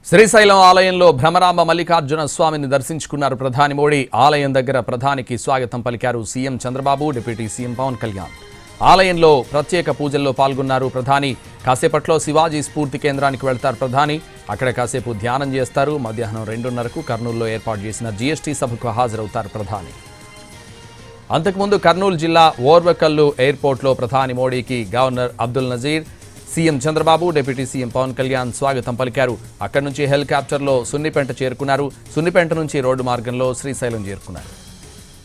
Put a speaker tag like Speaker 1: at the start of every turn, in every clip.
Speaker 1: శ్రీశైలం ఆలయంలో భ్రమరాంబ మల్లికార్జున స్వామిని దర్శించుకున్నారు ప్రధాని మోడీ. ఆలయం దగ్గర ప్రధానికి స్వాగతం పలికారు CM Chandrababu, deputy CM Pawan Kalyan. ఆలయంలో ప్రత్యేక పూజల్లో పాల్గొన్నారు ప్రధాని. కాసేపట్లో శివాజీ స్ఫూర్తి కేంద్రానికి వెళ్తారు ప్రధాని. అక్కడ కాసేపు ధ్యానం చేస్తారు. మధ్యాహ్నం 2:30కు కర్నూలులో ఏర్పాటు చేసిన జీఎస్టీ సభకు హాజరవుతారు ప్రధాని. అంతకుముందు కర్నూలు జిల్లా ఓర్వకల్లు ఎయిర్పోర్ట్లో ప్రధాని మోడీకి governor Abdul Nazeer, CM Chandrababu, deputy CM Pawan Kalyan స్వాగతం పలికారు. అక్కడి నుంచి హెలికాప్టర్లో సున్నిపెంట చేరుకున్నారు. సున్నిపెంట నుంచి రోడ్డు మార్గంలో శ్రీశైలం చేరుకున్నారు.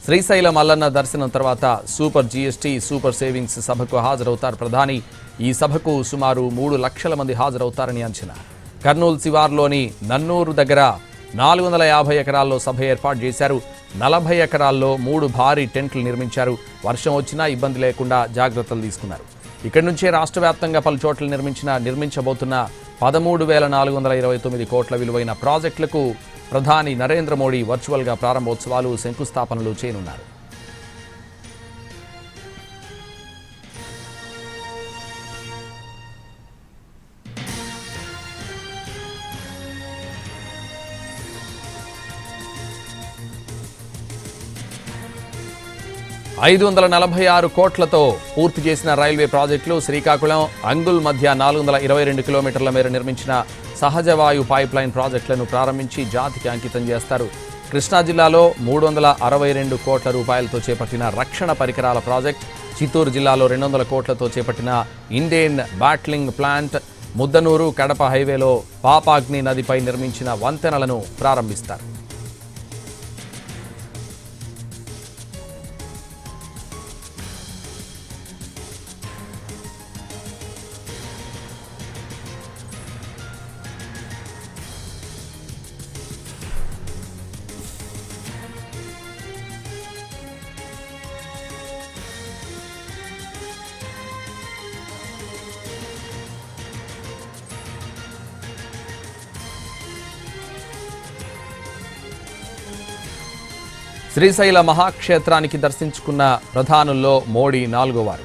Speaker 1: శ్రీశైలం మల్లన్న దర్శనం తర్వాత సూపర్ జీఎస్టీ, సూపర్ సేవింగ్స్ సభకు హాజరవుతారు ప్రధాని. ఈ సభకు సుమారు 3 లక్షల మంది హాజరవుతారని అంచనా. కర్నూలు శివార్లోని నన్నూరు దగ్గర 450 ఎకరాల్లో సభ ఏర్పాటు చేశారు. 40 ఎకరాల్లో 3 భారీ టెంట్లు నిర్మించారు. వర్షం వచ్చినా ఇబ్బంది లేకుండా జాగ్రత్తలు తీసుకున్నారు. ఇక్కడి నుంచే రాష్ట్ర వ్యాప్తంగా పలు చోట్ల నిర్మించబోతున్న 13,429 కోట్ల విలువైన ప్రాజెక్టులకు ప్రధాని నరేంద్ర మోడీ వర్చువల్గా ప్రారంభోత్సవాలు, శంకుస్థాపనలు చేయనున్నారు. $546 కోట్లతో పూర్తి చేసిన రైల్వే ప్రాజెక్టులు. శ్రీకాకుళం, అంగుల్ మధ్య 422 కిలోమీటర్ల మేర నిర్మించిన సహజవాయు పైప్లైన్ ప్రాజెక్టులను ప్రారంభించి జాతికి అంకితం చేస్తారు. కృష్ణా జిల్లాలో 362 కోట్ల రూపాయలతో చేపట్టిన రక్షణ పరికరాల ప్రాజెక్ట్, చిత్తూరు జిల్లాలో 200 కోట్లతో చేపట్టిన ఇండేన్ బ్యాట్లింగ్ ప్లాంట్, ముద్దనూరు కడప హైవేలో పాపాగ్ని నదిపై నిర్మించిన వంతెనలను ప్రారంభిస్తారు. శ్రీశైల మహాక్షేత్రానికి దర్శించుకున్న ప్రధానుల్లో మోడీ 4వ వారు.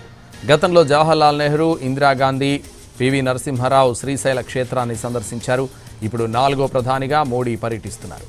Speaker 1: గతంలో జవహర్లాల్ నెహ్రూ, ఇందిరాగాంధీ, పివి నరసింహారావు శ్రీశైల క్షేత్రాన్ని సందర్శించారు. ఇప్పుడు 4వ ప్రధానిగా మోడీ పర్యటిస్తున్నారు.